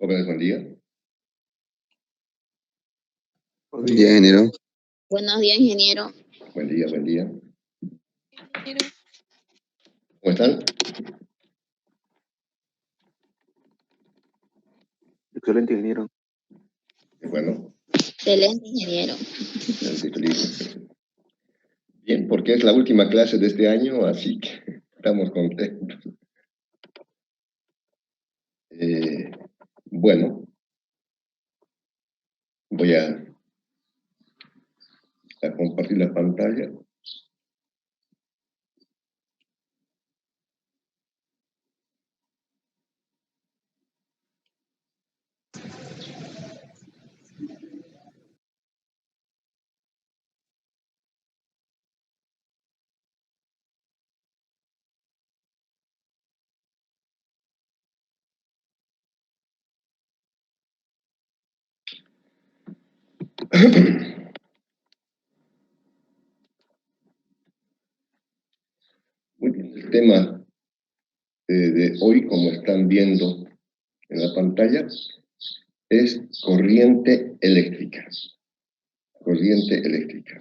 Jóvenes, buen día. Buen día, ingeniero. Buenos días, ingeniero. Buen día, buen día. ¿Cómo están? Excelente, ingeniero. Bueno, Excelente, ingeniero. estoy feliz. Bien, porque es la última clase de este año, así que estamos contentos. Bueno, voy a compartir la pantalla. Muy bien, el tema de hoy, como están viendo en la pantalla, es corriente eléctrica. Corriente eléctrica.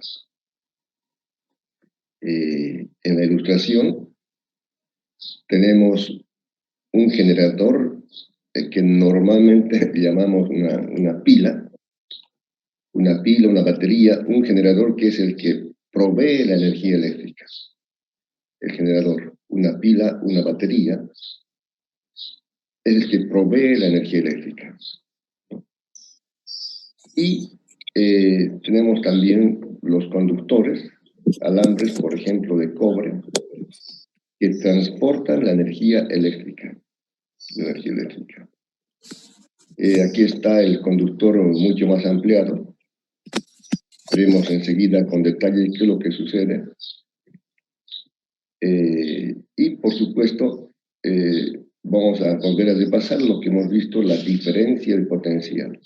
En la ilustración tenemos un generador que normalmente llamamos una pila, una batería, un generador que es el que provee la energía eléctrica. El generador, una pila, una batería, es el que provee la energía eléctrica. Y tenemos también los conductores, alambres, por ejemplo, de cobre, que transportan la energía eléctrica. Aquí está el conductor mucho más ampliado. Veremos enseguida con detalle qué es lo que sucede. Y por supuesto, vamos a volver a repasar lo que hemos visto, la diferencia de potencial.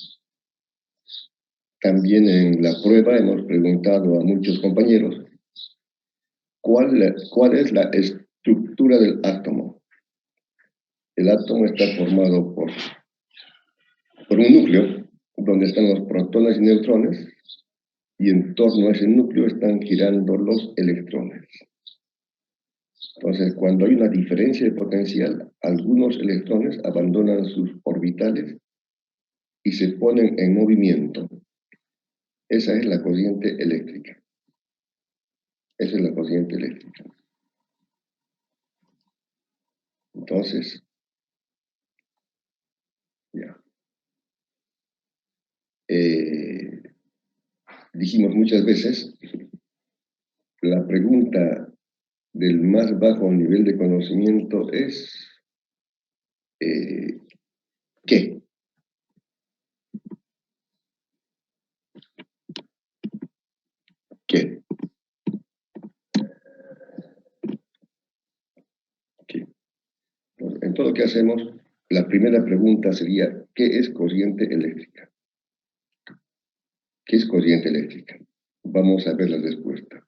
También en la prueba hemos preguntado a muchos compañeros cuál es la estructura del átomo. El átomo está formado por un núcleo donde están los protones y neutrones, y en torno a ese núcleo están girando los electrones. Entonces, cuando hay una diferencia de potencial, algunos electrones abandonan sus orbitales y se ponen en movimiento. Esa es la corriente eléctrica. Esa es la corriente eléctrica. Entonces, ya. Dijimos muchas veces, la pregunta del más bajo nivel de conocimiento es ¿qué? ¿Qué? ¿Qué? En todo lo que hacemos, la primera pregunta sería ¿qué es corriente eléctrica? ¿Qué es corriente eléctrica? Vamos a ver la respuesta.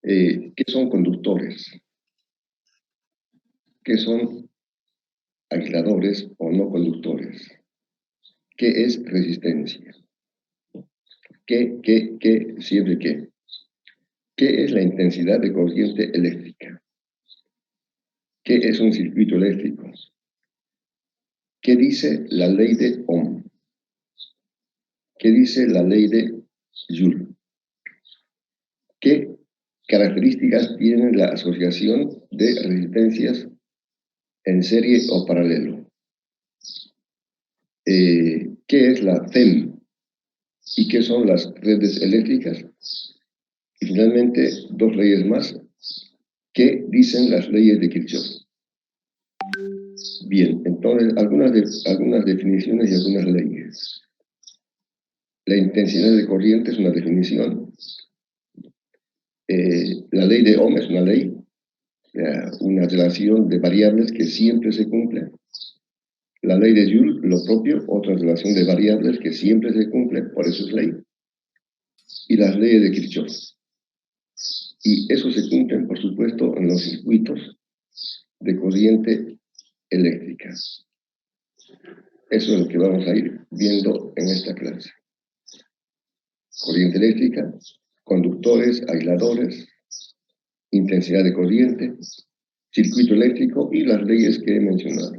¿Qué son conductores? ¿Qué son aisladores o no conductores? ¿Qué es resistencia? Siempre qué. ¿Qué es la intensidad de corriente eléctrica? ¿Qué es un circuito eléctrico? ¿Qué dice la ley de Ohm? ¿Qué dice la ley de Joule? ¿Qué características tiene la asociación de resistencias en serie o paralelo? ¿Qué es la FEM? ¿Y qué son las redes eléctricas? Y finalmente, dos leyes más. ¿Qué dicen las leyes de Kirchhoff? Bien, entonces, algunas definiciones y algunas leyes. La intensidad de corriente es una definición. La ley de Ohm es una ley, una relación de variables que siempre se cumple. La ley de Joule, lo propio, otra relación de variables que siempre se cumple, por eso es ley. Y las leyes de Kirchhoff. Y eso se cumplen, por supuesto, en los circuitos de corriente eléctrica. Eso es lo que vamos a ir viendo en esta clase. Corriente eléctrica, conductores, aisladores, intensidad de corriente, circuito eléctrico y las leyes que he mencionado.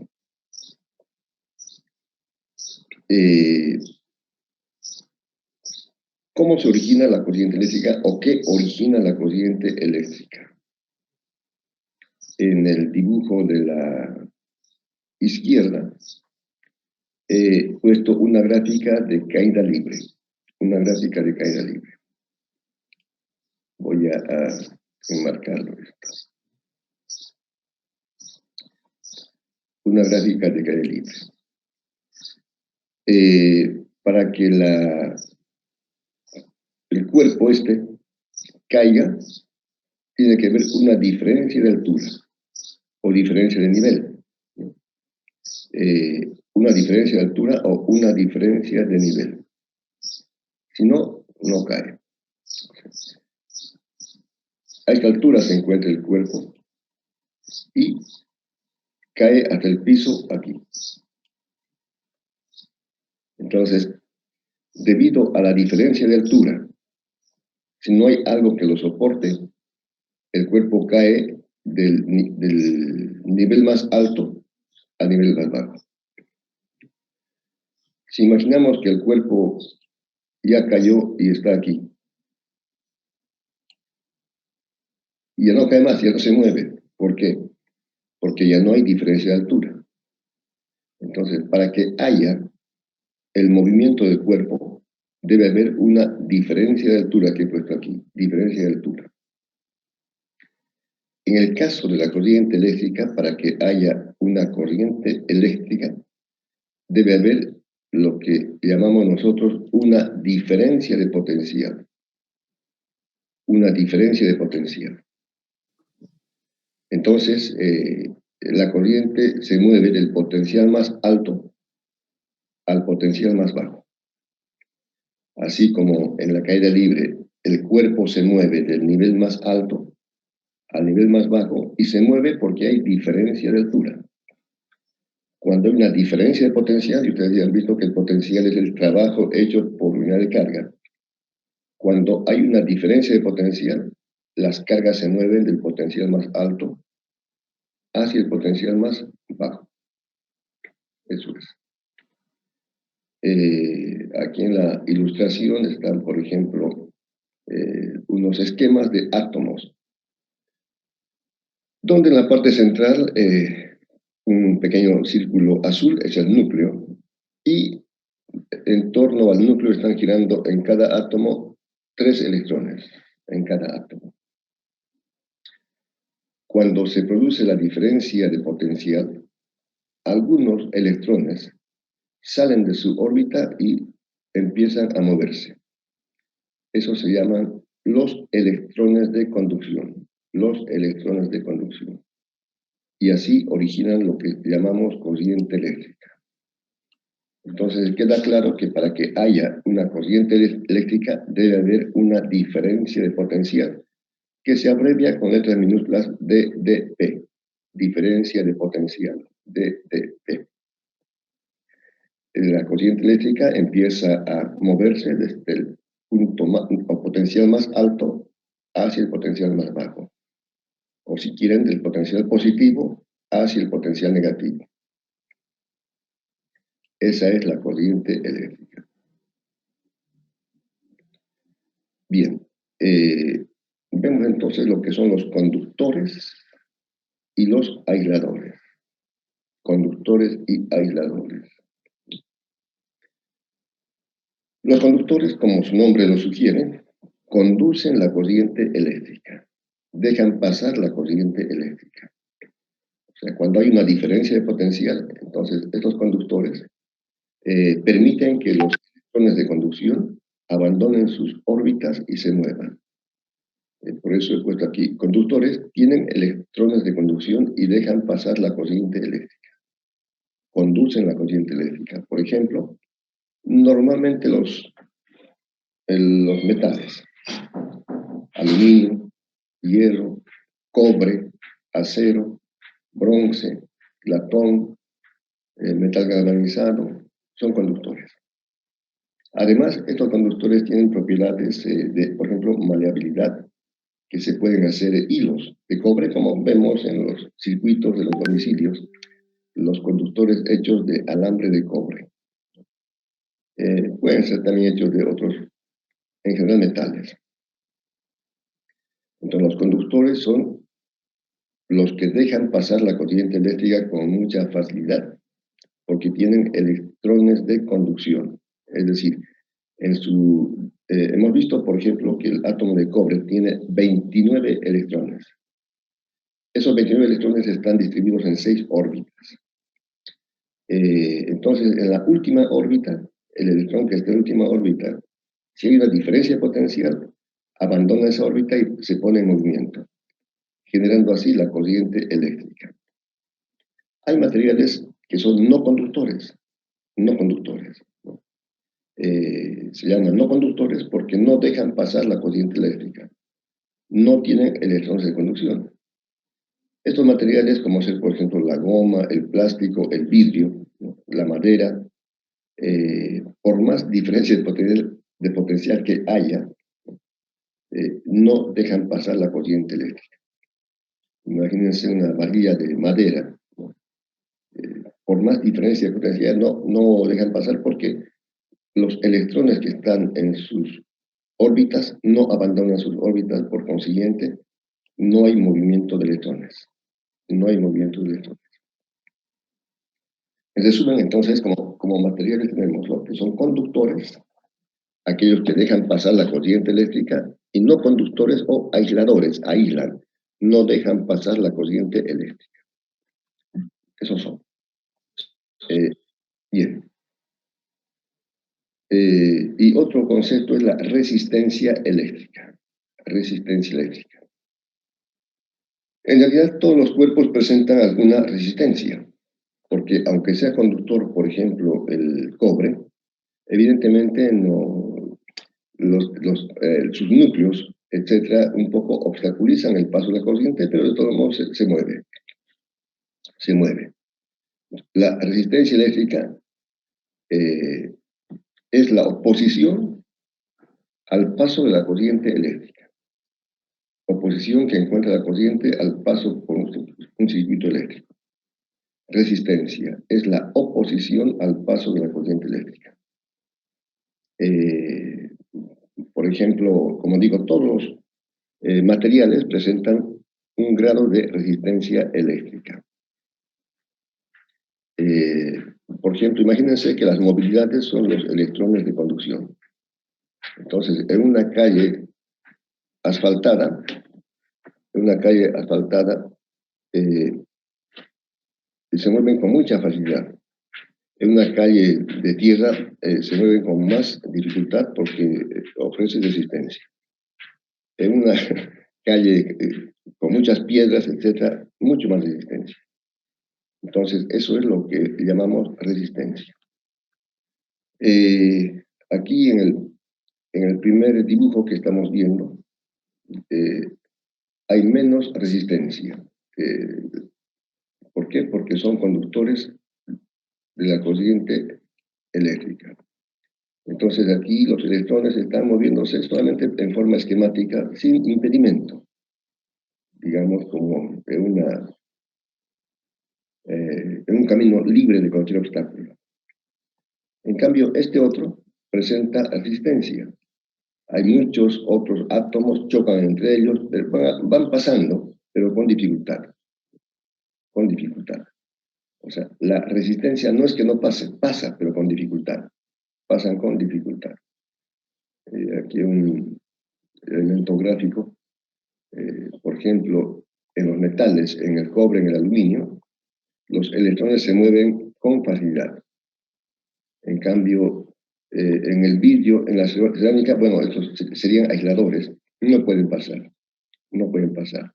¿Cómo se origina la corriente eléctrica o qué origina la corriente eléctrica? En el dibujo de la izquierda he puesto una gráfica de caída libre. Una gráfica de caída libre. Voy a enmarcarlo esto. Una gráfica de caída libre. Para que el cuerpo caiga, tiene que haber una diferencia de altura o diferencia de nivel. Una diferencia de altura o una diferencia de nivel. Si no, no cae. A esta altura se encuentra el cuerpo y cae hasta el piso aquí. Entonces, debido a la diferencia de altura, si no hay algo que lo soporte, el cuerpo cae del nivel más alto al nivel más bajo. Si imaginamos que el cuerpo ya cayó y está aquí, y ya no cae más, ya no se mueve. ¿Por qué? Porque ya no hay diferencia de altura. Entonces, para que haya el movimiento del cuerpo, debe haber una diferencia de altura que he puesto aquí, diferencia de altura. En el caso de la corriente eléctrica, para que haya una corriente eléctrica, debe haber lo que llamamos nosotros una diferencia de potencial. Una diferencia de potencial. Entonces, la corriente se mueve del potencial más alto al potencial más bajo. Así como en la caída libre, el cuerpo se mueve del nivel más alto al nivel más bajo y se mueve porque hay diferencia de altura. Cuando hay una diferencia de potencial, y ustedes ya han visto que el potencial es el trabajo hecho por unidad de carga, cuando hay una diferencia de potencial, las cargas se mueven del potencial más alto hacia el potencial más bajo. Eso es. Aquí en la ilustración están, por ejemplo, unos esquemas de átomos, donde en la parte central un pequeño círculo azul es el núcleo, y en torno al núcleo están girando en cada átomo 3 electrones, en cada átomo. Cuando se produce la diferencia de potencial, algunos electrones salen de su órbita y empiezan a moverse. Eso se llaman los electrones de conducción. Los electrones de conducción. Y así originan lo que llamamos corriente eléctrica. Entonces queda claro que para que haya una corriente eléctrica debe haber una diferencia de potencial, que se abrevia con letras minúsculas DDP. Diferencia de potencial, DDP. La corriente eléctrica empieza a moverse desde el punto o potencial más alto hacia el potencial más bajo. O si quieren, del potencial positivo hacia el potencial negativo. Esa es la corriente eléctrica. Bien, vemos entonces lo que son los conductores y los aisladores. Conductores y aisladores. Los conductores, como su nombre lo sugiere, conducen la corriente eléctrica. Dejan pasar la corriente eléctrica. O sea, cuando hay una diferencia de potencial, entonces estos conductores permiten que los electrones de conducción abandonen sus órbitas y se muevan. Por eso he puesto aquí, conductores tienen electrones de conducción y dejan pasar la corriente eléctrica. Conducen la corriente eléctrica. Por ejemplo, normalmente los metales, aluminio, hierro, cobre, acero, bronce, latón, metal galvanizado, son conductores. Además, estos conductores tienen propiedades de, por ejemplo, maleabilidad, que se pueden hacer hilos de cobre, como vemos en los circuitos de los domicilios, los conductores hechos de alambre de cobre. Pueden ser también hechos de otros, en general, metales. Entonces, los conductores son los que dejan pasar la corriente eléctrica con mucha facilidad, porque tienen electrones de conducción. Es decir, hemos visto, por ejemplo, que el átomo de cobre tiene 29 electrones. Esos 29 electrones están distribuidos en 6 órbitas. Entonces, en la última órbita, el electrón que está en la última órbita, si hay una diferencia potencial, abandona esa órbita y se pone en movimiento, generando así la corriente eléctrica. Hay materiales que son no conductores, ¿no? Se llaman no conductores porque no dejan pasar la corriente eléctrica, no tienen electrones de conducción. Estos materiales, como ser, por ejemplo, la goma, el plástico, el vidrio, ¿no? La madera, por más diferencia de potencial que haya, no dejan pasar la corriente eléctrica. Imagínense una varilla de madera, ¿no? Por más diferencia de potencial no dejan pasar porque los electrones que están en sus órbitas no abandonan sus órbitas, por consiguiente, no hay movimiento de electrones. No hay movimiento de electrones. En resumen, entonces, como materiales tenemos los que son conductores, aquellos que dejan pasar la corriente eléctrica, y no conductores o aisladores, aíslan, no dejan pasar la corriente eléctrica. Esos son. Bien. Y otro concepto es la resistencia eléctrica. Resistencia eléctrica. En realidad, todos los cuerpos presentan alguna resistencia, porque aunque sea conductor, por ejemplo, el cobre, evidentemente sus núcleos, etcétera, un poco obstaculizan el paso de la corriente, pero de todos modos se mueve. Se mueve. La resistencia eléctrica es la oposición al paso de la corriente eléctrica. Oposición que encuentra la corriente al paso por un circuito eléctrico. Resistencia es la oposición al paso de la corriente eléctrica. Por ejemplo, como digo, todos los materiales presentan un grado de resistencia eléctrica. Por ejemplo, imagínense que las movilidades son los electrones de conducción. Entonces, en una calle asfaltada, se mueven con mucha facilidad. En una calle de tierra se mueven con más dificultad porque ofrece resistencia. En una calle con muchas piedras, etcétera, mucho más resistencia. Entonces, eso es lo que llamamos resistencia. Aquí en el primer dibujo que estamos viendo, hay menos resistencia. ¿Por qué? Porque son conductores de la corriente eléctrica. Entonces aquí los electrones están moviéndose solamente en forma esquemática, sin impedimento, digamos como en un camino libre de cualquier obstáculo. En cambio, este otro presenta resistencia. Hay muchos otros átomos, chocan entre ellos, van pasando, pero con dificultad. Con dificultad. O sea, la resistencia no es que no pase, pasa, pero con dificultad. Pasan con dificultad. Aquí un elemento gráfico. Por ejemplo, en los metales, en el cobre, en el aluminio, los electrones se mueven con facilidad. En cambio, en el vidrio, en la cerámica, bueno, estos serían aisladores, no pueden pasar. No pueden pasar.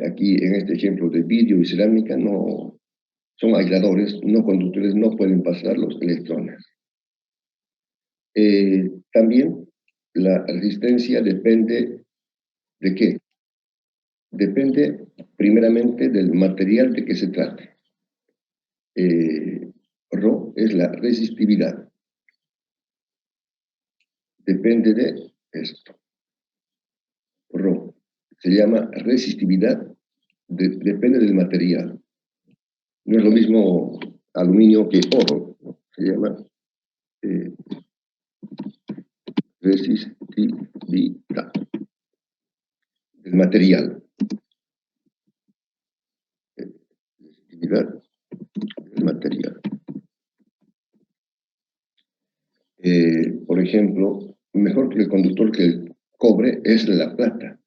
Aquí, en este ejemplo de vidrio y cerámica, no son aisladores, no conductores, no pueden pasar los electrones. También la resistencia depende ¿de qué? Depende primeramente del material de que se trate. Rho es la resistividad. Depende de esto. Rho se llama resistividad, depende del material. No es lo mismo aluminio que oro, ¿no? Se llama resistividad del material. Resistividad del material. Por ejemplo, mejor que el conductor que el cobre es la plata.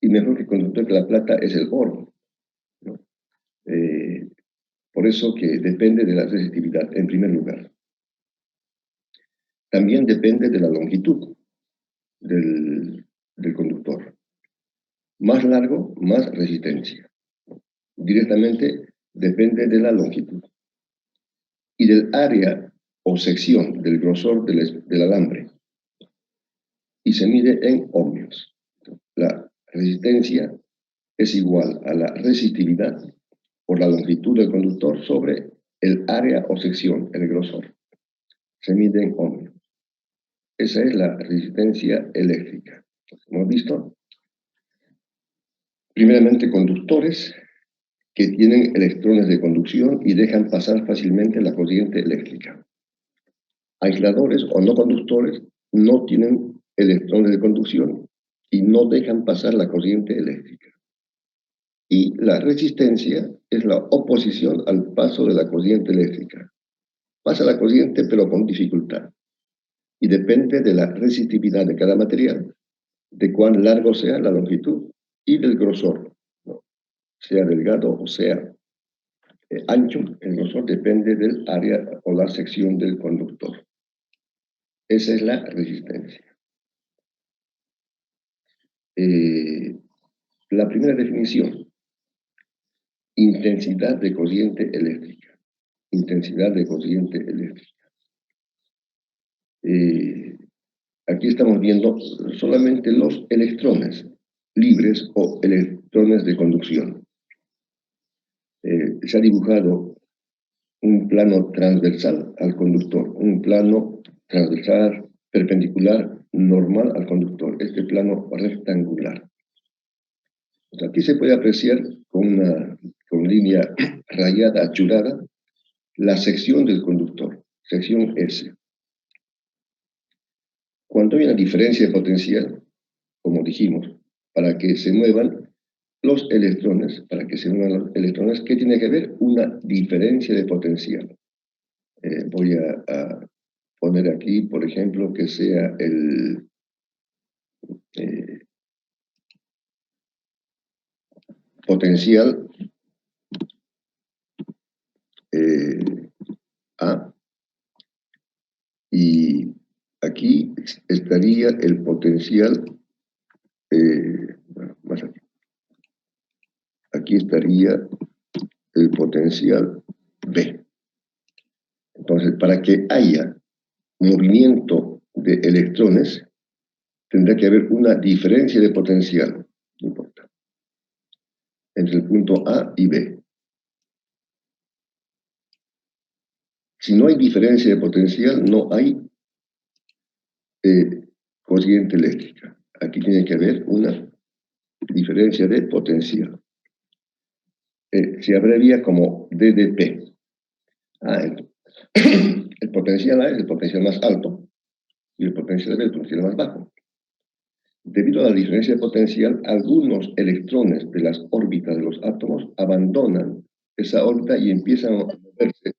Y mejor que el conductor que la plata es el oro, ¿no? Por eso que depende de la resistividad, en primer lugar. También depende de la longitud del conductor. Más largo, más resistencia. Directamente depende de la longitud. Y del área o sección del grosor del alambre. Y se mide en ohmios. La resistencia es igual a la resistividad por la longitud del conductor sobre el área o sección, el grosor. Se mide en ohmios. Esa es la resistencia eléctrica. ¿Hemos visto? Primeramente, conductores que tienen electrones de conducción y dejan pasar fácilmente la corriente eléctrica. Aisladores o no conductores no tienen electrones de conducción y no dejan pasar la corriente eléctrica. Y la resistencia es la oposición al paso de la corriente eléctrica. Pasa la corriente pero con dificultad. Y depende de la resistividad de cada material, de cuán largo sea la longitud y del grosor, ¿no? Sea delgado o sea ancho, el grosor depende del área o la sección del conductor. Esa es la resistencia. La primera definición, intensidad de corriente eléctrica. Intensidad de corriente eléctrica. Aquí estamos viendo solamente los electrones libres o electrones de conducción. Se ha dibujado un plano transversal al conductor, un plano transversal perpendicular normal al conductor, este plano rectangular. Pues aquí se puede apreciar con línea rayada, achurada, la sección del conductor, sección S. Cuando hay una diferencia de potencial, como dijimos, para que se muevan los electrones, ¿qué tiene que ver? Una diferencia de potencial. Voy a poner aquí, por ejemplo, que sea el potencial A, y aquí estaría el potencial, bueno, más aquí. Aquí estaría el potencial B. Entonces, para que haya movimiento de electrones, tendrá que haber una diferencia de potencial, no importa, entre el punto A y B. Si no hay diferencia de potencial, no hay corriente eléctrica. Aquí tiene que haber una diferencia de potencial. Se abrevia como DDP. El potencial A es el potencial más alto y el potencial B es el potencial más bajo. Debido a la diferencia de potencial, algunos electrones de las órbitas de los átomos abandonan esa órbita y empiezan a moverse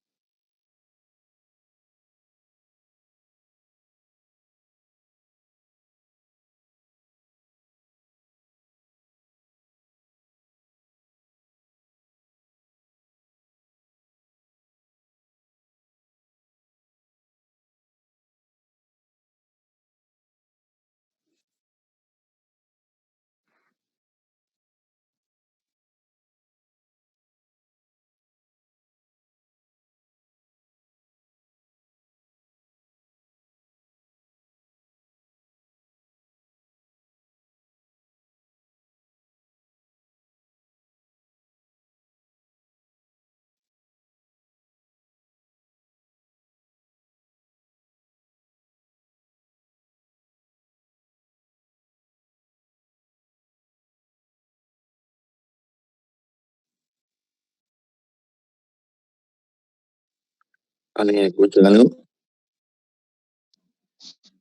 ¿Alguien escucha algo?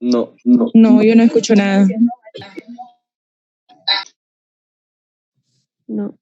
No. No, yo no escucho nada. No.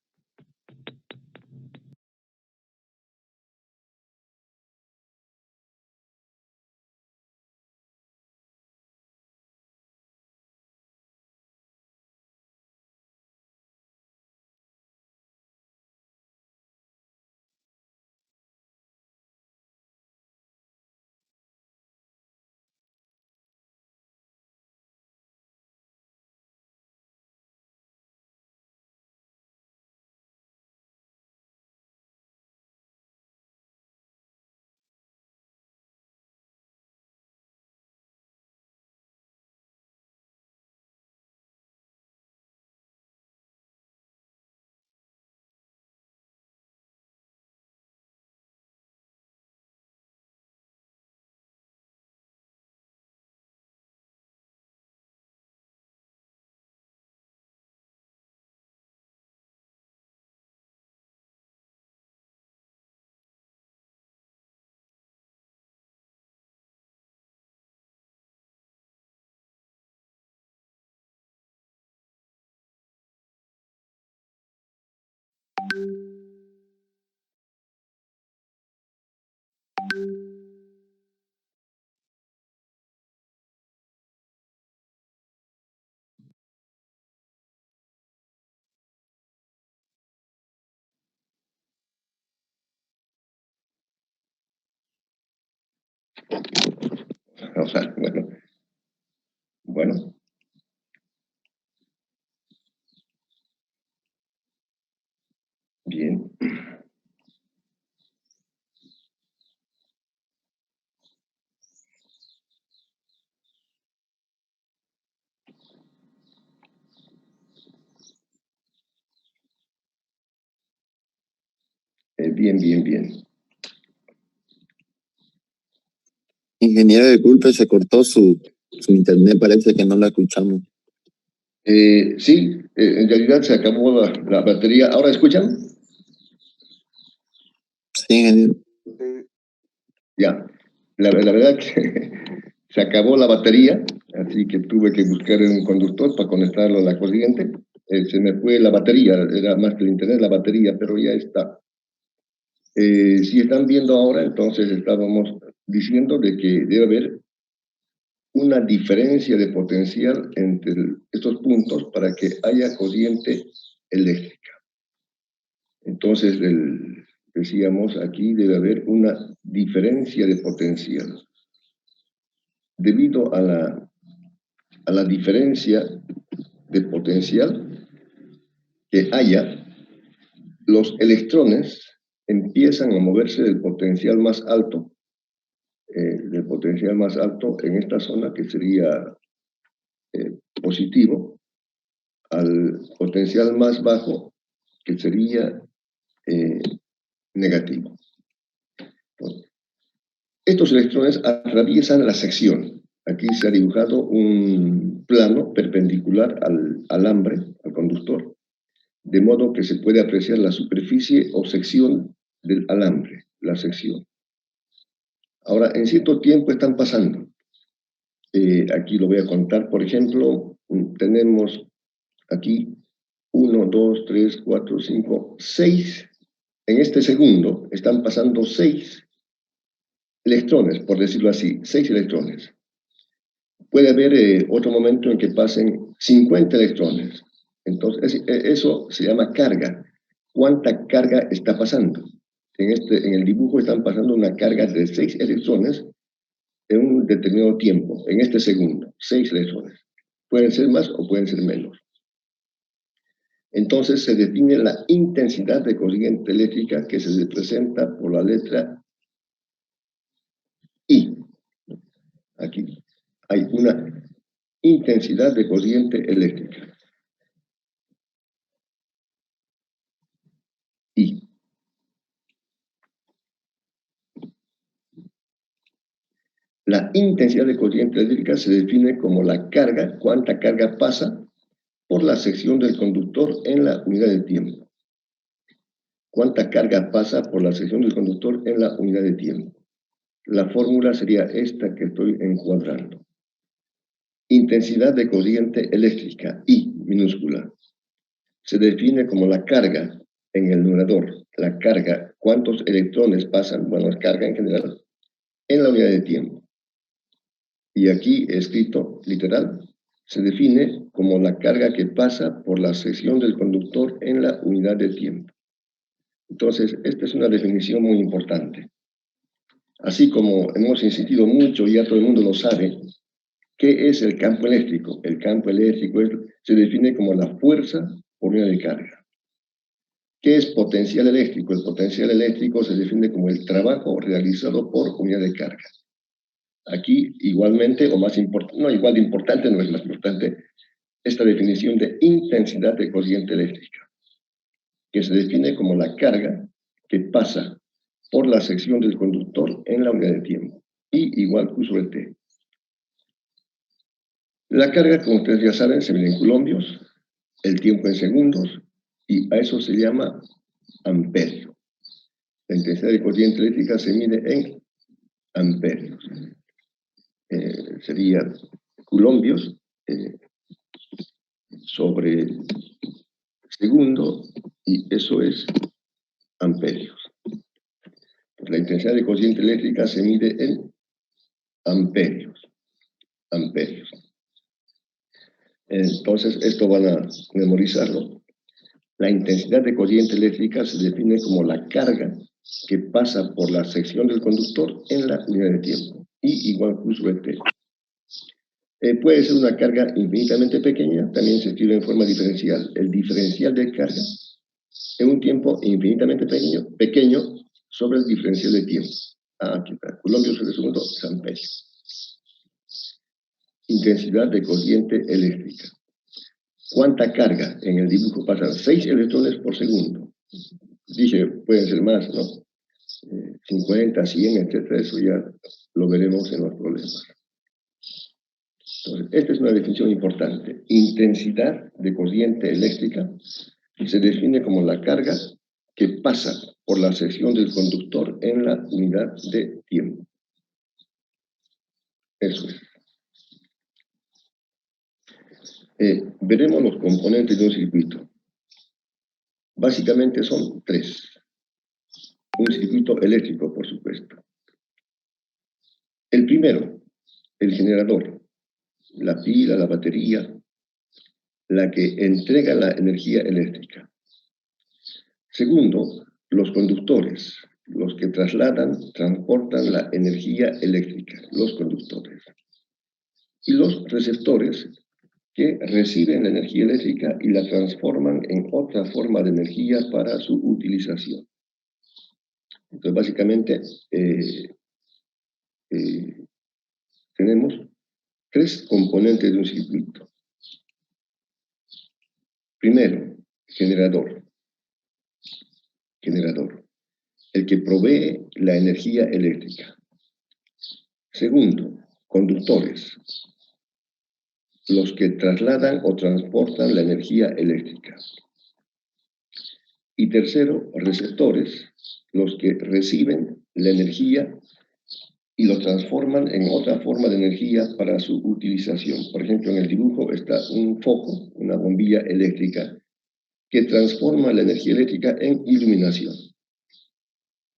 O sea, bueno. Bien. Bien. Ingeniero, disculpe, se cortó su internet, parece que no la escuchamos. Sí, en realidad se acabó la batería. ¿Ahora escuchan? Sí, ingeniero. Ya. La verdad que se acabó la batería, así que tuve que buscar un conductor para conectarlo a la corriente. Se me fue la batería, era más que el internet, la batería, pero ya está. Si están viendo ahora, entonces estábamos diciendo de que debe haber una diferencia de potencial entre estos puntos para que haya corriente eléctrica. Entonces, decíamos, aquí debe haber una diferencia de potencial. Debido a la diferencia de potencial que haya, los electrones empiezan a moverse del potencial más alto en esta zona, que sería positivo, al potencial más bajo, que sería negativo. Entonces, estos electrones atraviesan la sección. Aquí se ha dibujado un plano perpendicular al alambre, al conductor, de modo que se puede apreciar la superficie o sección del alambre, la sección. Ahora, en cierto tiempo están pasando. Aquí lo voy a contar, por ejemplo, tenemos aquí 1, 2, 3, 4, 5, 6. En este segundo están pasando 6 electrones, por decirlo así, 6 electrones. Puede haber otro momento en que pasen 50 electrones. Entonces, eso se llama carga. ¿Cuánta carga está pasando? En el dibujo están pasando una carga de 6 electrones en un determinado tiempo, en este segundo, 6 electrones. Pueden ser más o pueden ser menos. Entonces se define la intensidad de corriente eléctrica, que se representa por la letra I. Aquí hay una intensidad de corriente eléctrica. I. La intensidad de corriente eléctrica se define como la carga, cuánta carga pasa por la sección del conductor en la unidad de tiempo. ¿Cuánta carga pasa por la sección del conductor en la unidad de tiempo? la fórmula sería esta que estoy encuadrando. Intensidad de corriente eléctrica, I minúscula, se define como la carga en el numerador. La carga, ¿cuántos electrones pasan? Bueno, es carga en general, en la unidad de tiempo. Y aquí escrito, literal, se define como la carga que pasa por la sección del conductor en la unidad de tiempo. Entonces, esta es una definición muy importante. Así como hemos insistido mucho, y ya todo el mundo lo sabe, ¿qué es el campo eléctrico? El campo eléctrico se define como la fuerza por unidad de carga. ¿Qué es potencial eléctrico? El potencial eléctrico se define como el trabajo realizado por unidad de carga. Aquí, igualmente, o más importante, no, igual de importante, no es más importante, esta definición de intensidad de corriente eléctrica, que se define como la carga que pasa por la sección del conductor en la unidad de tiempo, I igual Q sobre T. La carga, como ustedes ya saben, se mide en coulombios, el tiempo en segundos, y a eso se llama amperio. La intensidad de corriente eléctrica se mide en amperios. Sería coulombios sobre segundo, y eso es amperios. La intensidad de corriente eléctrica se mide en amperios. Amperios. Entonces, esto van a memorizarlo. La intensidad de corriente eléctrica se define como la carga que pasa por la sección del conductor en la unidad de tiempo, I igual Q sobre T. Puede ser una carga infinitamente pequeña, también se escribe en forma diferencial. El diferencial de carga en un tiempo infinitamente pequeño sobre el diferencial de tiempo. Aquí está, coulombios sobre segundo, amperio. Intensidad de corriente eléctrica. ¿Cuánta carga? En el dibujo pasan 6 electrones por segundo. Dije, pueden ser más, ¿no? 50, 100, etcétera, eso ya lo veremos en los problemas. Entonces, esta es una definición importante. Intensidad de corriente eléctrica se define como la carga que pasa por la sección del conductor en la unidad de tiempo. Eso es. Veremos los componentes de un circuito. Básicamente son 3. Un circuito eléctrico, por supuesto. El primero, el generador, la pila, la batería, la que entrega la energía eléctrica. Segundo, los conductores, los que transportan la energía eléctrica, los conductores. Y los receptores, que reciben la energía eléctrica y la transforman en otra forma de energía para su utilización. Entonces, básicamente, tenemos 3 componentes de un circuito. Primero, generador. Generador, el que provee la energía eléctrica. Segundo, conductores, los que trasladan o transportan la energía eléctrica. Y tercero, receptores, los que reciben la energía y lo transforman en otra forma de energía para su utilización. Por ejemplo, en el dibujo está un foco, una bombilla eléctrica, que transforma la energía eléctrica en iluminación.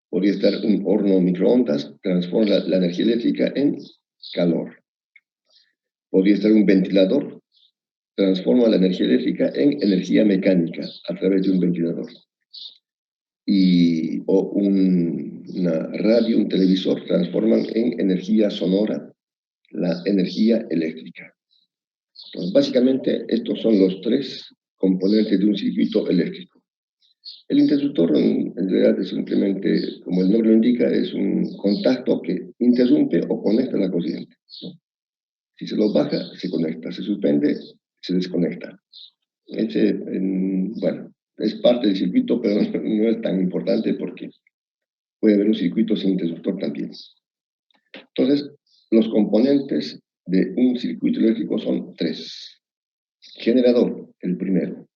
Podría estar un horno microondas, transforma la energía eléctrica en calor. Podría estar un ventilador, transforma la energía eléctrica en energía mecánica a través de un ventilador. O una radio, un televisor, transforman en energía sonora la energía eléctrica. Entonces, básicamente, estos son los 3 componentes de un circuito eléctrico. El interruptor, en realidad, es simplemente, como el nombre lo indica, es un contacto que interrumpe o conecta la corriente, ¿no? Si se lo baja, se conecta. Se suspende, se desconecta. Bueno, es parte del circuito, pero no es tan importante porque puede haber un circuito sin interruptor también. Entonces, los componentes de un circuito eléctrico son 3. Generador, el primero.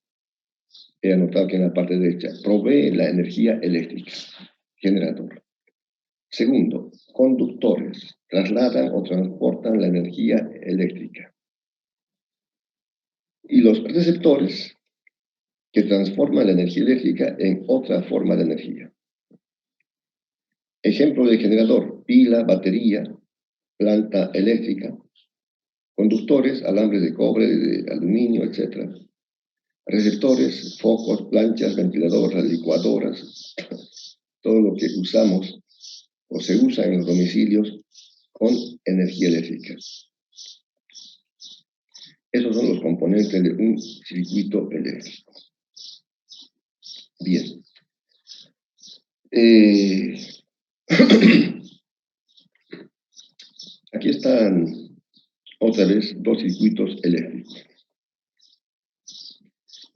He anotado aquí en la parte derecha. Provee la energía eléctrica. Generador. Segundo, conductores trasladan o transportan la energía eléctrica. Y los receptores que transforman la energía eléctrica en otra forma de energía. Ejemplo de generador: pila, batería, planta eléctrica, conductores, alambres de cobre, de aluminio, etc. Receptores, focos, planchas, ventiladoras, licuadoras, todo lo que usamos o se usa en los domicilios con energía eléctrica. Esos son los componentes de un circuito eléctrico. Bien. Aquí están otra vez dos circuitos eléctricos.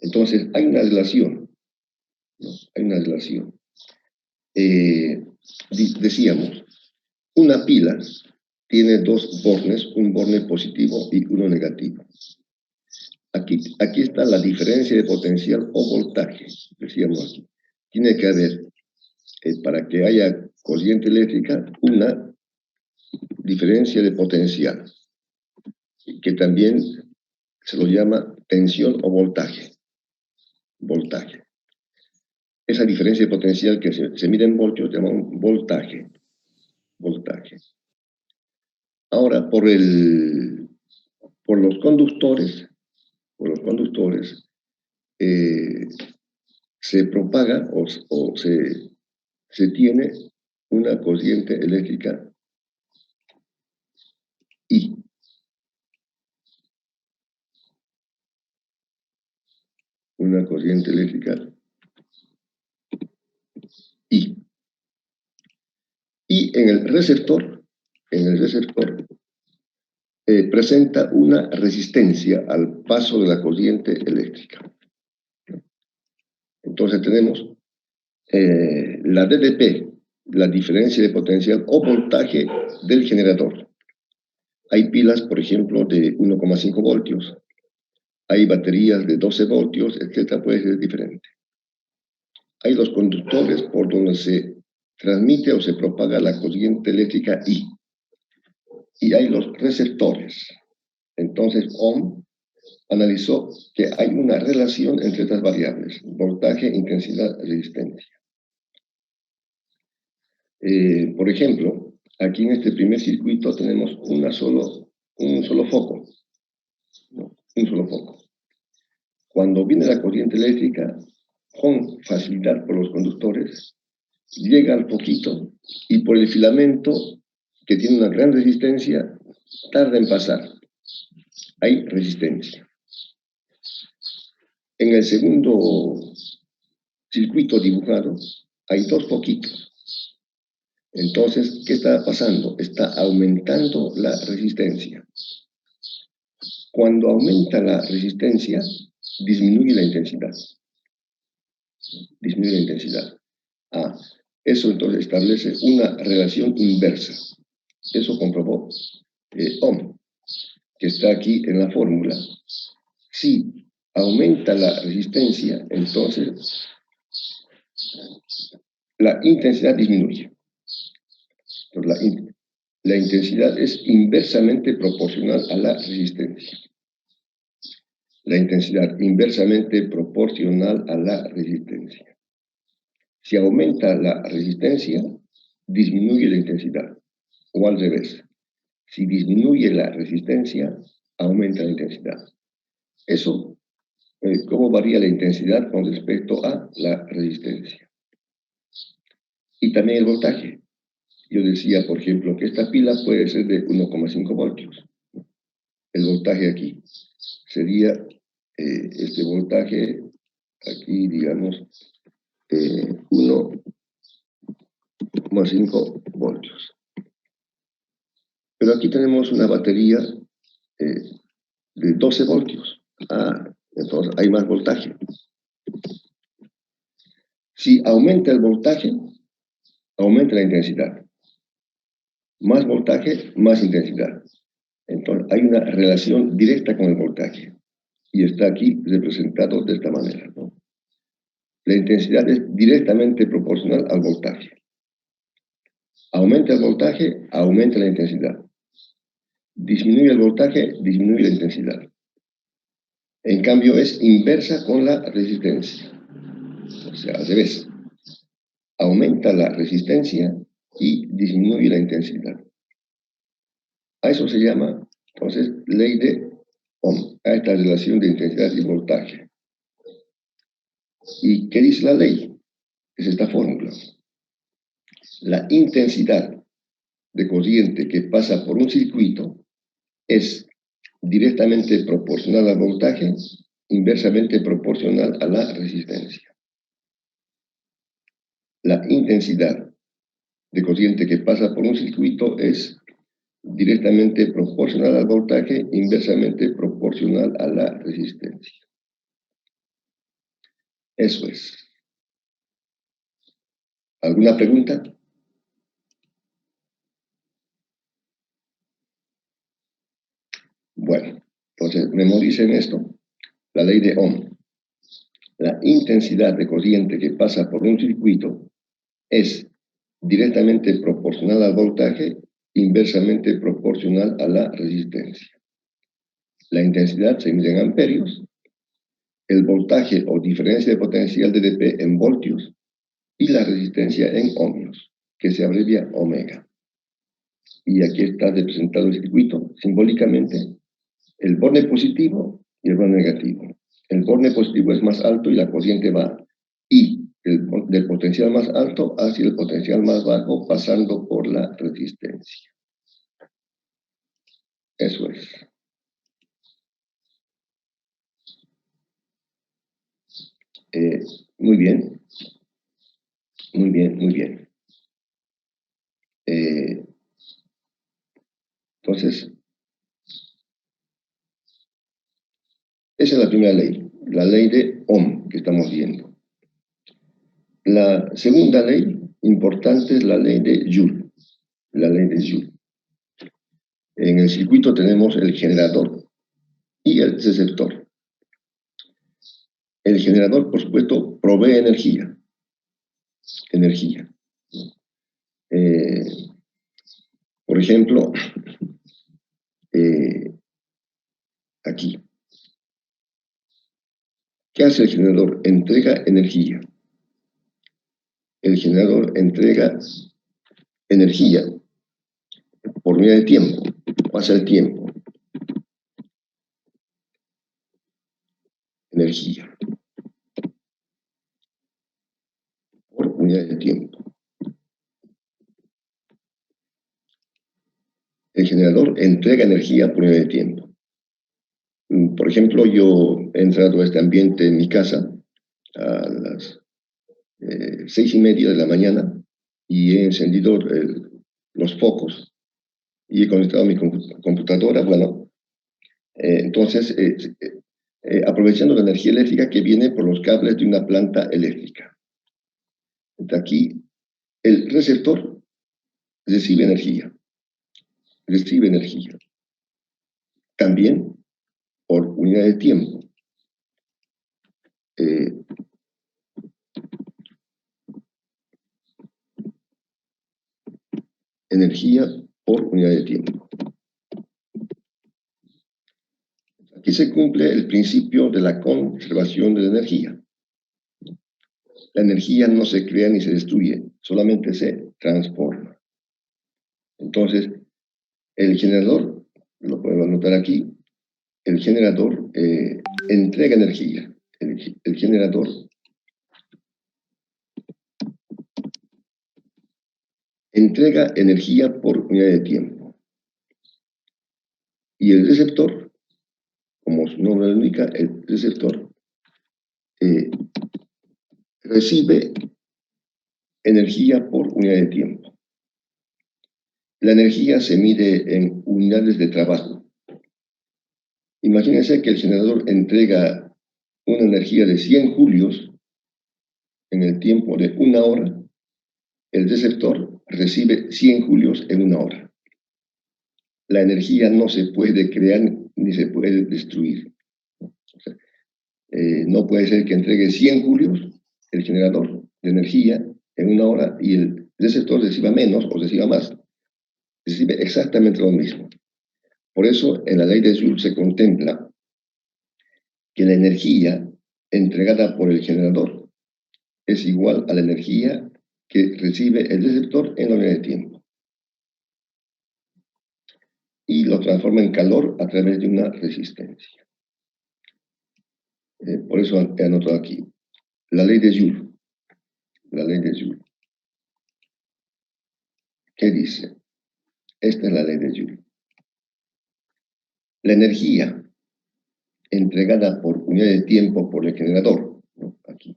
Entonces, hay una relación, ¿no? Hay una relación. Decíamos, una pila tiene dos bornes, un borne positivo y uno negativo. Aquí está la diferencia de potencial o voltaje, decíamos aquí. Tiene que haber, para que haya corriente eléctrica, una diferencia de potencial, que también se lo llama tensión o voltaje. Voltaje. Esa diferencia de potencial que se mide en voltios se llama un voltaje. Voltaje. Ahora, por los conductores, se propaga o se tiene una corriente eléctrica I. Una corriente eléctrica I. Y en el receptor presenta una resistencia al paso de la corriente eléctrica. Entonces tenemos la DDP, la diferencia de potencial o voltaje del generador. Hay pilas, por ejemplo, de 1,5 voltios. Hay baterías de 12 voltios, etc. Puede ser diferente. Hay los conductores por donde se transmite o se propaga la corriente eléctrica I. Y hay los receptores. Entonces, Ohm analizó que hay una relación entre estas variables: voltaje, intensidad, resistencia. Por ejemplo, aquí en este primer circuito tenemos un solo foco. ¿No? Un solo foco. Cuando viene la corriente eléctrica, con facilidad por los conductores, llega al foquito y por el filamento, que tiene una gran resistencia, tarda en pasar. Hay resistencia. En el segundo circuito dibujado, hay dos foquitos. Entonces, ¿qué está pasando? Está aumentando la resistencia. Cuando aumenta la resistencia, disminuye la intensidad. Disminuye la intensidad. Eso entonces establece una relación inversa. Eso comprobó Ohm, que está aquí en la fórmula. Si aumenta la resistencia, entonces la intensidad disminuye. Entonces, la intensidad es inversamente proporcional a la resistencia. La intensidad inversamente proporcional a la resistencia. Si aumenta la resistencia, disminuye la intensidad. O al revés. Si disminuye la resistencia, aumenta la intensidad. Eso, ¿cómo varía la intensidad con respecto a la resistencia? Y también el voltaje. Yo decía, por ejemplo, que esta pila puede ser de 1,5 voltios. El voltaje aquí sería este voltaje, aquí digamos, 1,5 voltios. Pero aquí tenemos una batería de 12 voltios. Entonces hay más voltaje. Si aumenta el voltaje, aumenta la intensidad. Más voltaje, más intensidad. Entonces, hay una relación directa con el voltaje. Y está aquí representado de esta manera, ¿no? La intensidad es directamente proporcional al voltaje. Aumenta el voltaje, aumenta la intensidad. Disminuye el voltaje, disminuye la intensidad. En cambio, es inversa con la resistencia. O sea, al revés. Aumenta la resistencia y disminuye la intensidad. A eso se llama, entonces, ley de Ohm, a esta relación de intensidad y voltaje. ¿Y qué dice la ley? Es esta fórmula. La intensidad de corriente que pasa por un circuito es directamente proporcional al voltaje, inversamente proporcional a la resistencia. La intensidad de corriente que pasa por un circuito es directamente proporcional al voltaje, inversamente proporcional a la resistencia. Eso es. ¿Alguna pregunta? Bueno, entonces memoricen esto. La ley de Ohm. La intensidad de corriente que pasa por un circuito es directamente proporcional al voltaje, inversamente proporcional a la resistencia. La intensidad se mide en amperios, el voltaje o diferencia de potencial de dP en voltios y la resistencia en ohmios, que se abrevia omega. Y aquí está representado el circuito simbólicamente, el borne positivo y el borne negativo. El borne positivo es más alto y la corriente va del potencial más alto hacia el potencial más bajo, pasando por la resistencia. Eso es. Muy bien. Muy bien, muy bien. Entonces, esa es la primera ley, la ley de Ohm que estamos viendo. La segunda ley importante es la ley de Joule. La ley de Joule. En el circuito tenemos el generador y el receptor. El generador, por supuesto, provee energía. Por ejemplo, aquí. ¿Qué hace el generador? Entrega energía. El generador entrega energía por unidad de tiempo. Pasa el tiempo. Energía. Por unidad de tiempo. El generador entrega energía por unidad de tiempo. Por ejemplo, yo he entrado a este ambiente en mi casa a las 6:30 de la mañana y he encendido los focos y he conectado mi computadora. Bueno, entonces, aprovechando la energía eléctrica que viene por los cables de una planta eléctrica. De aquí, el receptor recibe energía. También por unidad de tiempo. Energía por unidad de tiempo. Aquí se cumple el principio de la conservación de la energía. La energía no se crea ni se destruye, solamente se transforma. Entonces, el generador, lo podemos anotar aquí, el generador entrega energía. El generador entrega energía por unidad de tiempo. Y el receptor, como su nombre lo indica, el receptor recibe energía por unidad de tiempo. La energía se mide en unidades de trabajo. Imagínense que el generador entrega una energía de 100 julios en el tiempo de 1 hora. El receptor recibe 100 julios en 1 hora. La energía no se puede crear ni se puede destruir. O sea, no puede ser que entregue 100 julios el generador de energía en 1 hora y el receptor reciba menos o reciba más, recibe exactamente lo mismo. Por eso, en la ley de Joule se contempla que la energía entregada por el generador es igual a la energía que recibe el receptor en la unidad de tiempo. Y lo transforma en calor a través de una resistencia. Por eso he anotado aquí. La ley de Joule. La ley de Joule. ¿Qué dice? Esta es la ley de Joule. La energía entregada por unidad de tiempo por el generador, ¿no? Aquí.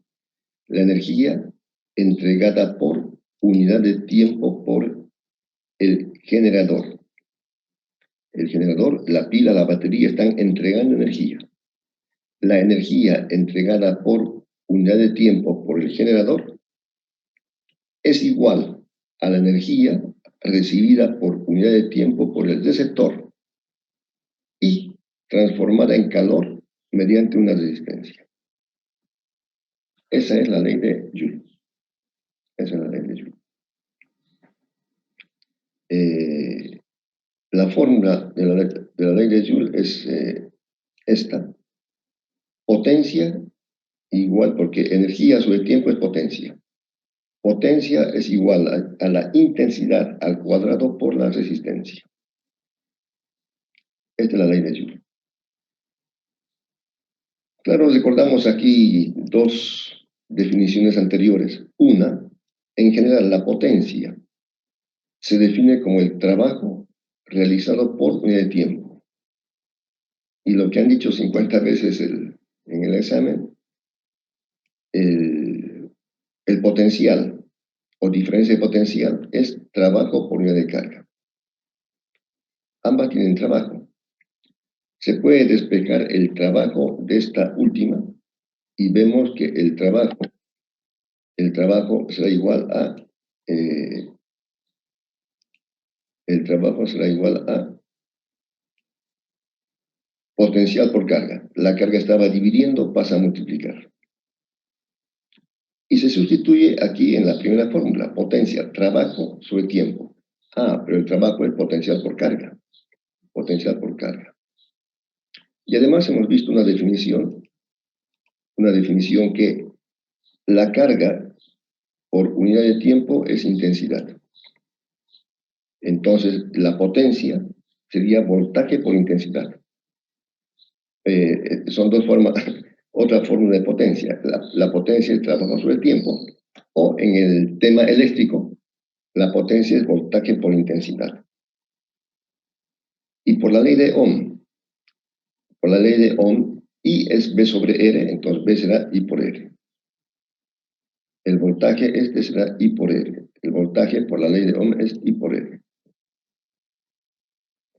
La energía entregada por unidad de tiempo por el generador. El generador, la pila, la batería están entregando energía. La energía entregada por unidad de tiempo por el generador es igual a la energía recibida por unidad de tiempo por el receptor y transformada en calor mediante una resistencia. Esa es la ley de Joule. Esa es la ley de Joule. La fórmula de la ley de Joule es esta. Potencia igual, porque energía sobre tiempo es potencia. Potencia es igual a la intensidad al cuadrado por la resistencia. Esta es la ley de Joule. Claro, recordamos aquí dos definiciones anteriores. Una, en general, la potencia se define como el trabajo realizado por unidad de tiempo. Y lo que han dicho 50 veces en el examen, el potencial o diferencia de potencial es trabajo por unidad de carga. Ambas tienen trabajo. Se puede despejar el trabajo de esta última y vemos que el trabajo será igual a potencial por carga. La carga estaba dividiendo, pasa a multiplicar. Y se sustituye aquí en la primera fórmula, potencia, trabajo sobre tiempo. Pero el trabajo es potencial por carga. Potencial por carga. Y además hemos visto una definición que la carga por unidad de tiempo es intensidad. Entonces, la potencia sería voltaje por intensidad. Son dos formas, otra fórmula de potencia. La potencia es trabajo sobre tiempo, o en el tema eléctrico, la potencia es voltaje por intensidad. Y por la ley de Ohm, I es V sobre R, entonces V será I por R. El voltaje será I por R. El voltaje por la ley de Ohm es I por R.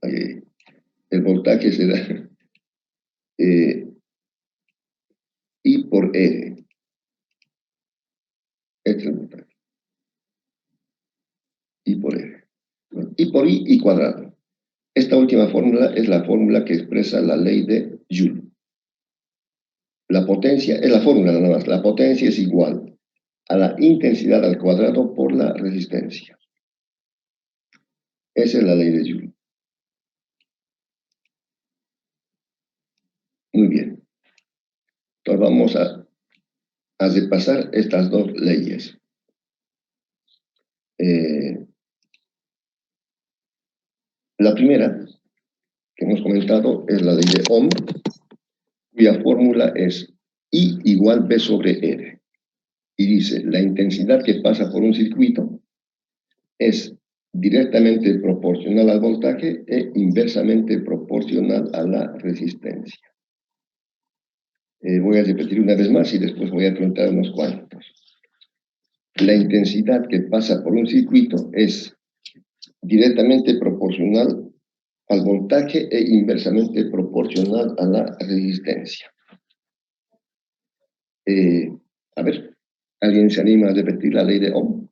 Ahí. El voltaje será I por R. Este es el voltaje. I por R. I por I cuadrado. Esta última fórmula es la fórmula que expresa la ley de Joule. La potencia es la fórmula nada más. La potencia es igual a la intensidad al cuadrado por la resistencia. Esa es la ley de Joule. Muy bien. Entonces vamos a repasar estas dos leyes. La primera que hemos comentado es la ley de Ohm, cuya fórmula es I igual V sobre R. Y dice, la intensidad que pasa por un circuito es directamente proporcional al voltaje e inversamente proporcional a la resistencia. Voy a repetir una vez más y después voy a preguntar unos cuantos. La intensidad que pasa por un circuito es directamente proporcional al voltaje e inversamente proporcional a la resistencia. A ver, ¿alguien se anima a repetir la ley de Ohm?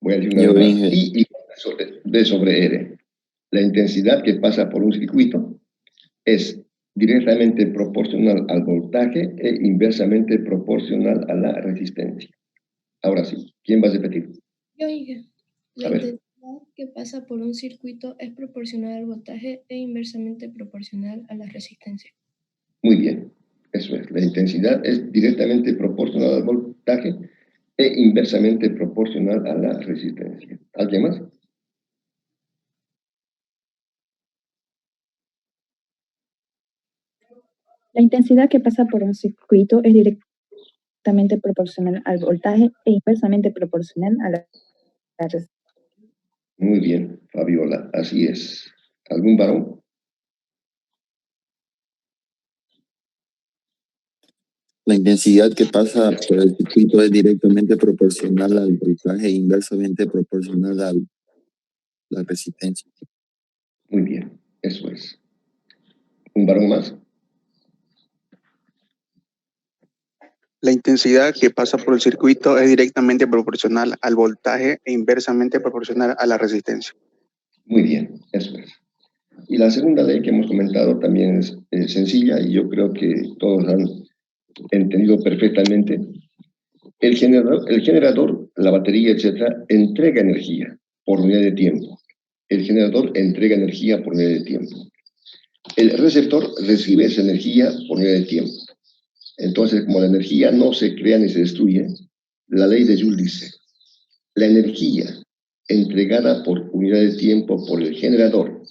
Voy a decir una vez más. I igual V sobre R. La intensidad que pasa por un circuito es directamente proporcional al voltaje e inversamente proporcional a la resistencia. Ahora sí, ¿quién va a repetir? Yo dije, la A ver. intensidad que pasa por un circuito es proporcional al voltaje e inversamente proporcional a la resistencia. Muy bien, eso es. La intensidad es directamente proporcional al voltaje e inversamente proporcional a la resistencia. ¿Alguien más? La intensidad que pasa por un circuito es directamente proporcional al voltaje e inversamente proporcional a la resistencia. Muy bien, Fabiola, así es. ¿Algún varón? La intensidad que pasa por el circuito es directamente proporcional al voltaje e inversamente proporcional a la resistencia. Muy bien, eso es. ¿Un varón más? La intensidad que pasa por el circuito es directamente proporcional al voltaje e inversamente proporcional a la resistencia. Muy bien, eso es. Y la segunda ley que hemos comentado también es sencilla y yo creo que todos han entendido perfectamente. El generador, la batería, etcétera, entrega energía por unidad de tiempo. El generador entrega energía por unidad de tiempo. El receptor recibe esa energía por unidad de tiempo. Entonces, como la energía no se crea ni se destruye, la ley de Joule dice, la energía entregada por unidad de tiempo por el generador,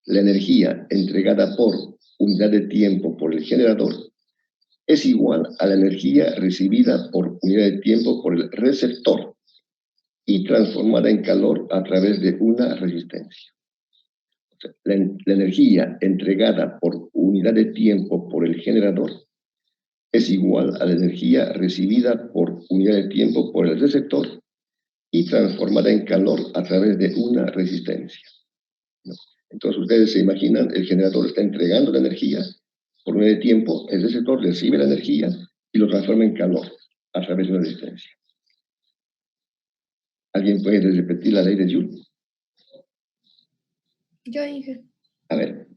la energía entregada por unidad de tiempo por el generador, es igual a la energía recibida por unidad de tiempo por el receptor y transformada en calor a través de una resistencia. O sea, la energía entregada por unidad de tiempo por el generador es igual a la energía recibida por unidad de tiempo por el receptor y transformada en calor a través de una resistencia. ¿No? Entonces ustedes se imaginan, el generador está entregando la energía por unidad de tiempo, el receptor recibe la energía y lo transforma en calor a través de una resistencia. ¿Alguien puede repetir la ley de Joule? Yo dije, A ver.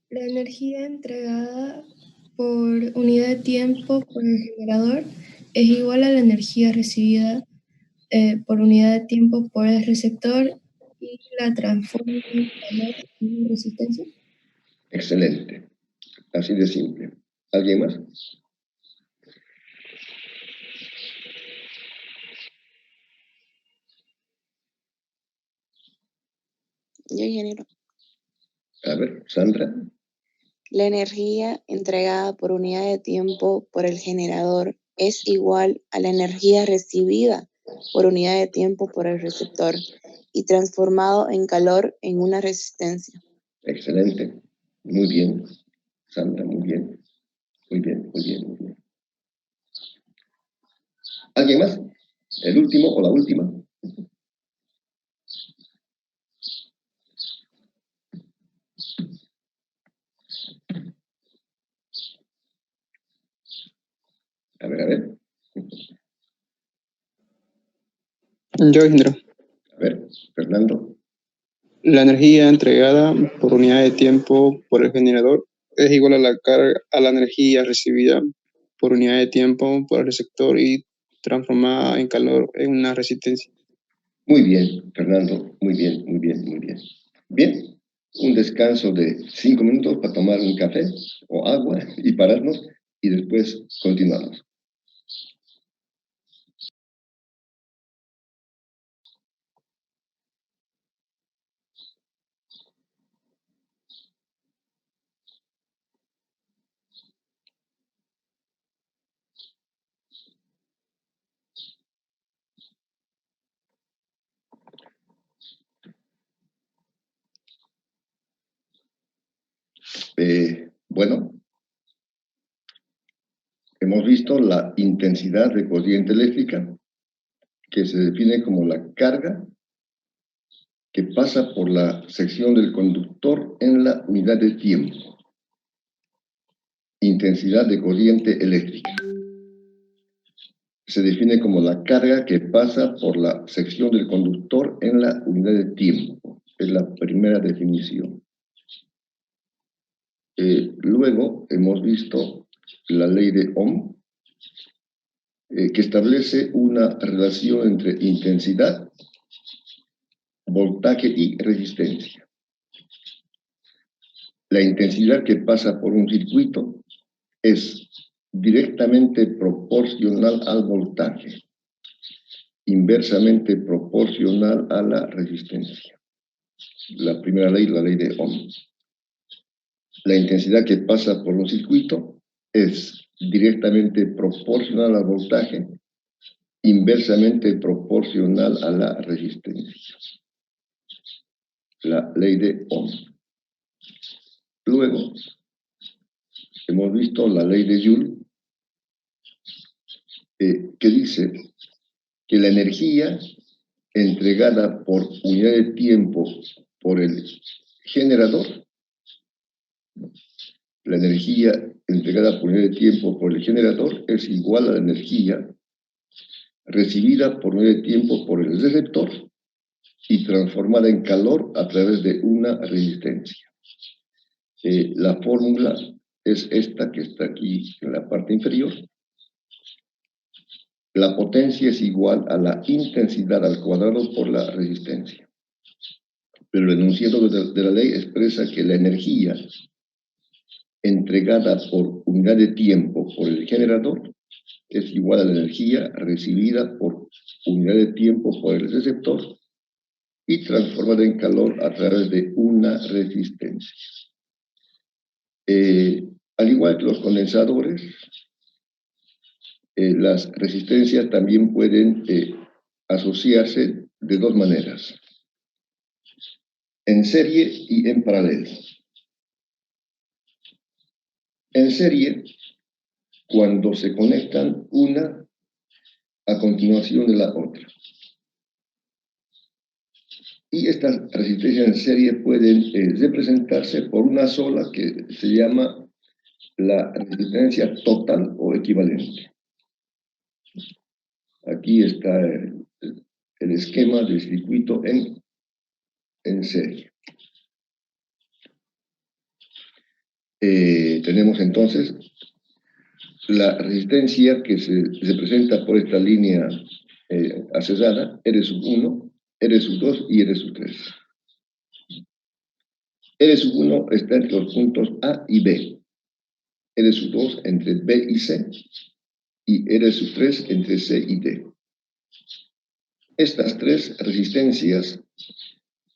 la energía entregada por unidad de tiempo por el generador es igual a la energía recibida por unidad de tiempo por el receptor y la transforma en calor y resistencia. Excelente. Así de simple. ¿Alguien más? Yo, ingeniero. A ver, Sandra. La energía entregada por unidad de tiempo por el generador es igual a la energía recibida por unidad de tiempo por el receptor y transformado en calor en una resistencia. Excelente. Muy bien. Sandra, muy bien. Muy bien, muy bien, muy bien. ¿Alguien más? ¿El último o la última? A ver, a ver. Yo, ingeniero. A ver, Fernando. La energía entregada por unidad de tiempo por el generador es igual a la carga, a la energía recibida por unidad de tiempo por el receptor y transformada en calor en una resistencia. Muy bien, Fernando. Muy bien, muy bien, muy bien. Bien, un descanso de 5 minutos para tomar un café o agua y pararnos y después continuamos. Bueno, hemos visto la intensidad de corriente eléctrica, que se define como la carga que pasa por la sección del conductor en la unidad de tiempo. Intensidad de corriente eléctrica. Se define como la carga que pasa por la sección del conductor en la unidad de tiempo. Es la primera definición. Luego hemos visto la ley de Ohm, que establece una relación entre intensidad, voltaje y resistencia. La intensidad que pasa por un circuito es directamente proporcional al voltaje, inversamente proporcional a la resistencia. La primera ley, la ley de Ohm. La intensidad que pasa por un circuito es directamente proporcional al voltaje, inversamente proporcional a la resistencia. La ley de Ohm. Luego, hemos visto la ley de Joule, que dice que la energía entregada por unidad de tiempo por el generador, la energía entregada por unidad de tiempo por el generador es igual a la energía recibida por unidad de tiempo por el receptor y transformada en calor a través de una resistencia. La fórmula es esta que está aquí en la parte inferior. La potencia es igual a la intensidad al cuadrado por la resistencia. Pero el enunciado de la ley expresa que la energía entregada por unidad de tiempo por el generador es igual a la energía recibida por unidad de tiempo por el receptor y transformada en calor a través de una resistencia. Al igual que los condensadores, las resistencias también pueden asociarse de dos maneras: en serie y en paralelo. En serie, cuando se conectan una a continuación de la otra. Y estas resistencias en serie pueden representarse por una sola que se llama la resistencia total o equivalente. Aquí está el esquema del circuito en serie. Tenemos entonces la resistencia que se representa por esta línea acesada, R1, R2 y R3. R1 está entre los puntos A y B, R2 entre B y C, y R3 entre C y D. Estas tres resistencias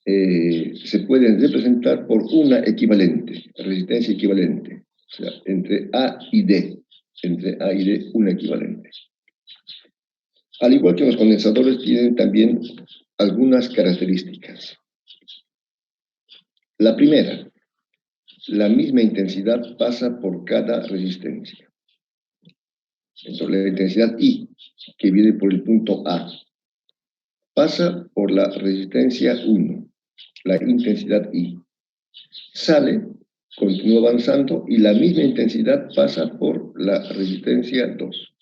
se pueden representar por una equivalente, resistencia equivalente, o sea, entre A y D, una equivalente. Al igual que los condensadores, tienen también algunas características. La primera, la misma intensidad pasa por cada resistencia. Entonces, la intensidad I, que viene por el punto A, pasa por la resistencia 1, la intensidad I. Sale, continúa avanzando, y la misma intensidad pasa por la resistencia 2.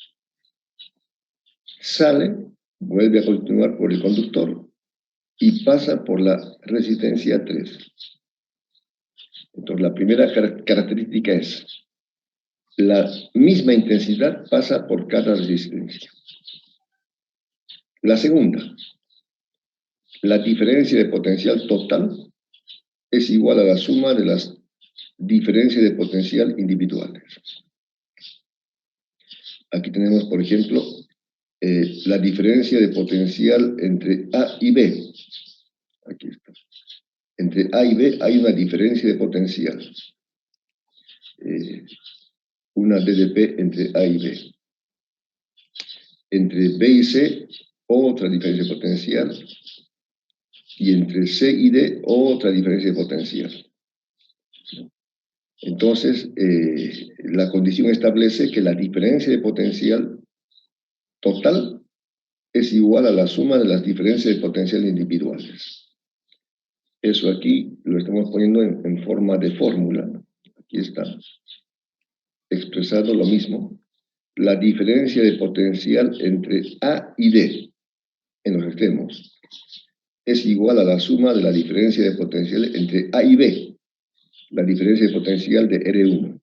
Sale, vuelve a continuar por el conductor y pasa por la resistencia 3. Entonces, la primera característica es la misma intensidad pasa por cada resistencia. La segunda, la diferencia de potencial total es igual a la suma de las diferencias de potencial individuales. Aquí tenemos, por ejemplo, la diferencia de potencial entre A y B. Aquí está. Entre A y B hay una diferencia de potencial. Una DDP entre A y B. Entre B y C, otra diferencia de potencial. Y entre C y D, otra diferencia de potencial. Entonces, la condición establece que la diferencia de potencial total es igual a la suma de las diferencias de potencial individuales. Eso aquí lo estamos poniendo en forma de fórmula. Aquí está expresado lo mismo. La diferencia de potencial entre A y D en los extremos es igual a la suma de la diferencia de potencial entre A y B la diferencia de potencial de R1,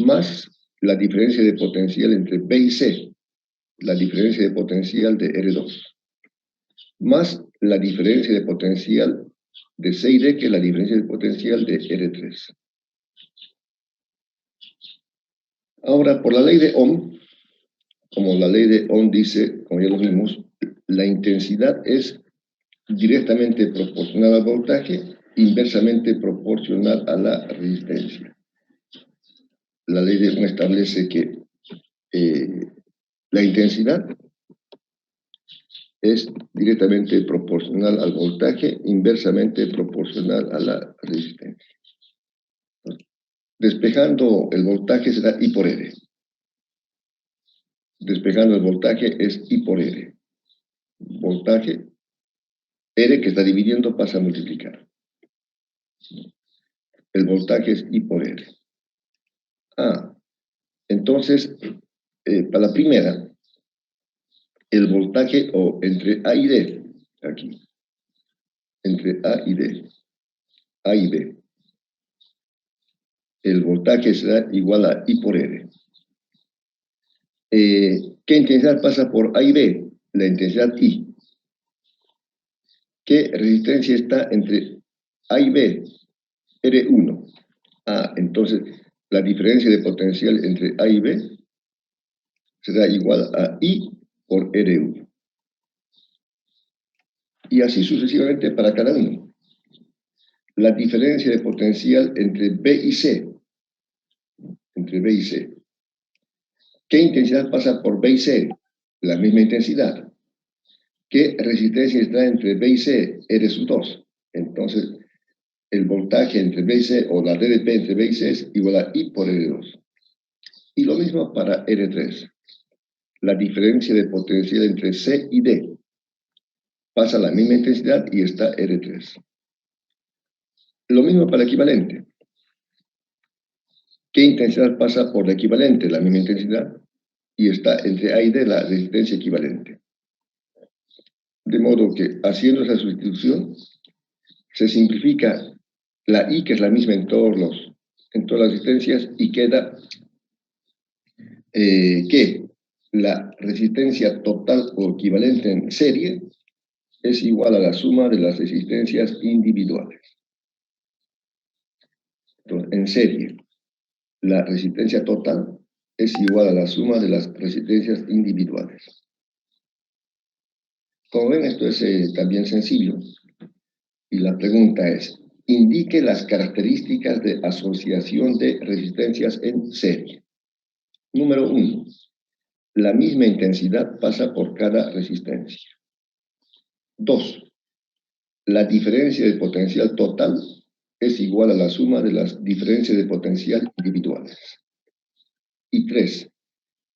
más la diferencia de potencial entre B y C, la diferencia de potencial de R2, más la diferencia de potencial de C y D, que es la diferencia de potencial de R3. Ahora, por la ley de Ohm, como la ley de Ohm dice, como ya lo vimos, la intensidad es directamente proporcional al voltaje, inversamente proporcional a la resistencia. La ley de Ohm establece que la intensidad es directamente proporcional al voltaje, inversamente proporcional a la resistencia. Despejando el voltaje será I por R. Despejando el voltaje es I por R. Voltaje, R que está dividiendo pasa a multiplicar. El voltaje es I por R. Entonces, para la primera, el voltaje o entre A y D, aquí, entre A y D, A y B, el voltaje será igual a I por R. ¿Qué intensidad pasa por A y B? La intensidad I. ¿Qué resistencia está entre A y B? R1. Entonces, la diferencia de potencial entre A y B será igual a I por R1. Y así sucesivamente para cada uno. La diferencia de potencial entre B y C. Entre B y C. ¿Qué intensidad pasa por B y C? La misma intensidad. ¿Qué resistencia está entre B y C? R2. Entonces, el voltaje entre B y C, o la DDP entre B y C, es igual a I por R2. Y lo mismo para R3. La diferencia de potencial entre C y D. Pasa la misma intensidad y está R3. Lo mismo para el equivalente. ¿Qué intensidad pasa por la equivalente? La misma intensidad. Y está entre A y D la resistencia equivalente. De modo que, haciendo esa sustitución, se simplifica la I, que es la misma en todas las resistencias, y queda que la resistencia total o equivalente en serie es igual a la suma de las resistencias individuales. Entonces, en serie, la resistencia total es igual a la suma de las resistencias individuales. Como ven, esto es también sencillo. Y la pregunta es, indique las características de asociación de resistencias en serie. Número 1. La misma intensidad pasa por cada resistencia. 2. La diferencia de potencial total es igual a la suma de las diferencias de potencial individuales. Y 3.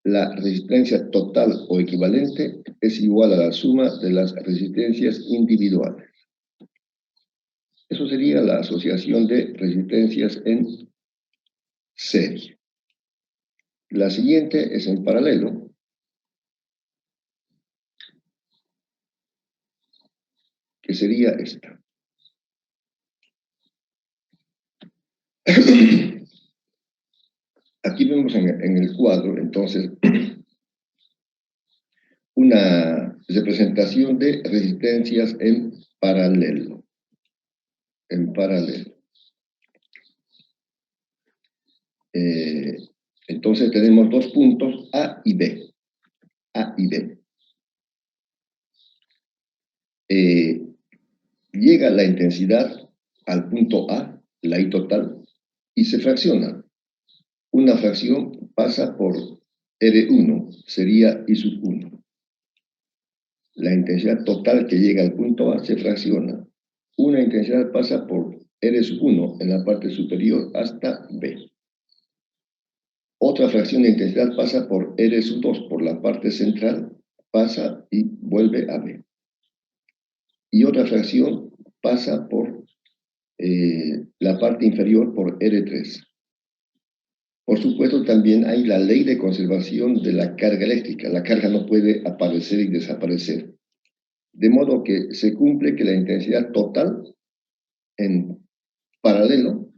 La resistencia total o equivalente es igual a la suma de las resistencias individuales. Eso sería la asociación de resistencias en serie. La siguiente es en paralelo. Que sería esta. Aquí vemos en el cuadro, entonces, una representación de resistencias en paralelo. En paralelo. Entonces tenemos dos puntos A y B. A y B. Llega la intensidad al punto A, la I total, y se fracciona. Una fracción pasa por R1, sería I sub 1. La intensidad total que llega al punto A se fracciona. Una intensidad pasa por R sub 1 en la parte superior hasta B. Otra fracción de intensidad pasa por R sub 2 por la parte central, pasa y vuelve a B. Y otra fracción pasa por la parte inferior por R3. Por supuesto, también hay la ley de conservación de la carga eléctrica. La carga no puede aparecer y desaparecer. De modo que se cumple que la intensidad total en paralelo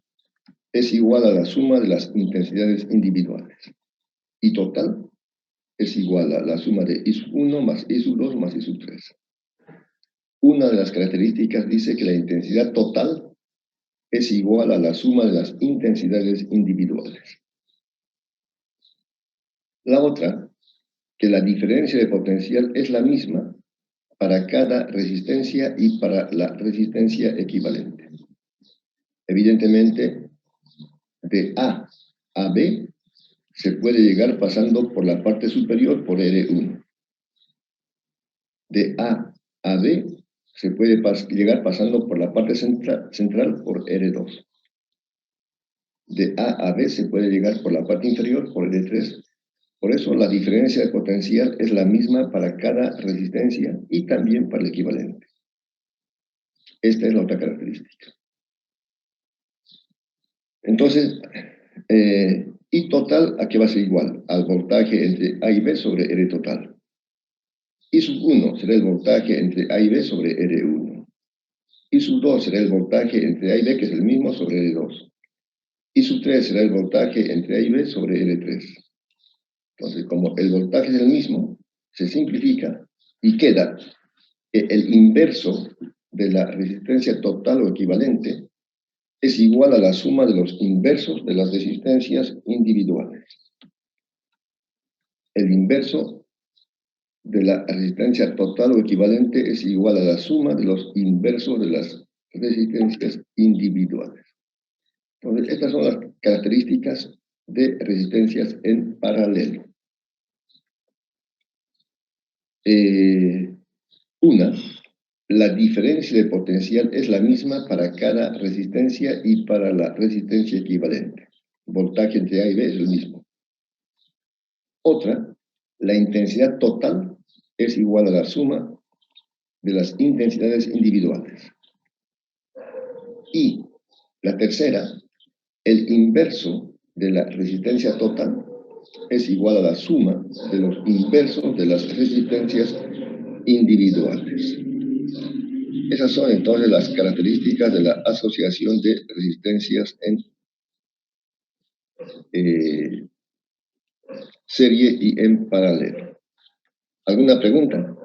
es igual a la suma de las intensidades individuales. Y total es igual a la suma de I1 más I2 más I3. Una de las características dice que la intensidad total es igual a la suma de las intensidades individuales. La otra, que la diferencia de potencial es la misma para cada resistencia y para la resistencia equivalente. Evidentemente, de A a B se puede llegar pasando por la parte superior por R1. De A a B se puede llegar pasando por la parte central por R2. De A a B se puede llegar por la parte inferior por R3. Por eso la diferencia de potencial es la misma para cada resistencia y también para el equivalente. Esta es la otra característica. Entonces, I total, ¿a qué va a ser igual? Al voltaje entre A y B sobre R total. I sub 1 será el voltaje entre A y B sobre R1. I sub 2 será el voltaje entre A y B, que es el mismo, sobre R2. I sub 3 será el voltaje entre A y B sobre R3. Entonces, como el voltaje es el mismo, se simplifica y queda el inverso de la resistencia total o equivalente es igual a la suma de los inversos de las resistencias individuales. El inverso de la resistencia total o equivalente es igual a la suma de los inversos de las resistencias individuales. Entonces, estas son las características de resistencias en paralelo. La diferencia de potencial es la misma para cada resistencia y para la resistencia equivalente. Voltaje entre A y B es el mismo. Otra, la intensidad total es igual a la suma de las intensidades individuales. Y la tercera, el inverso de la resistencia total es igual a la suma de los inversos de las resistencias individuales. Esas son entonces las características de la asociación de resistencias en serie y en paralelo. ¿Alguna pregunta?